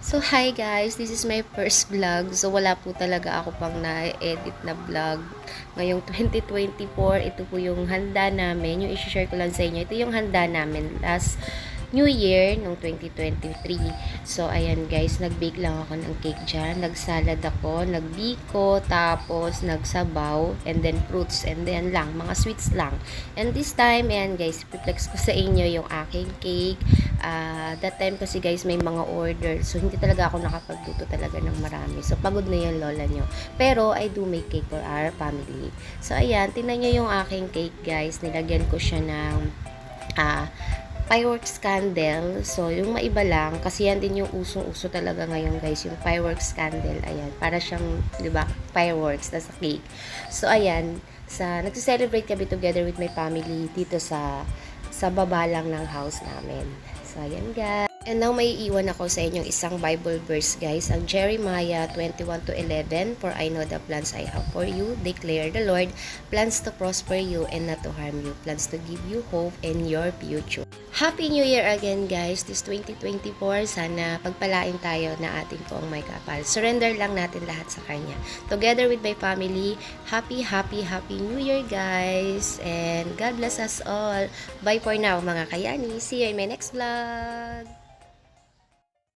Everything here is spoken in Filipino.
So, hi guys! This is my first vlog. So, wala po talaga ako pang na-edit na vlog. Ngayong 2024, ito po yung handa namin. Yung isi-share ko lang sa inyo. Ito yung handa namin last New Year, nung 2023. So, ayan guys, nag-bake lang ako ng cake dyan. Nag-salad ako, nag-biko, tapos nagsabaw, and then fruits, and then lang, mga sweets lang. And this time, ayan guys, ipiplex ko sa inyo yung aking cake. That time kasi guys, may mga order. So, hindi talaga ako nakapagluto talaga ng marami. So, pagod na yung lola nyo. Pero, I do make cake for our family. So, ayan, tingnan nyo yung aking cake guys. Nilagyan ko siya ng fireworks candle. So, yung maiba lang, kasi yan din yung usong-uso talaga ngayon guys, yung fireworks candle. Ayan, para siyang, di ba, fireworks na sa cake. So, ayan, nagse-celebrate kami together with my family dito sa baba lang ng house namin. So, ayan guys. And now, may iwan ako sa inyong isang Bible verse, guys. Ang Jeremiah 21:11, "For I know the plans I have for you, declare the Lord, plans to prosper you and not to harm you, plans to give you hope in your future." Happy New Year again, guys. This 2024, sana pagpalain tayo na ating poong may kapal. Surrender lang natin lahat sa Kanya. Together with my family, happy New Year, guys. And God bless us all. Bye for now, mga kayani. See you in my next vlog.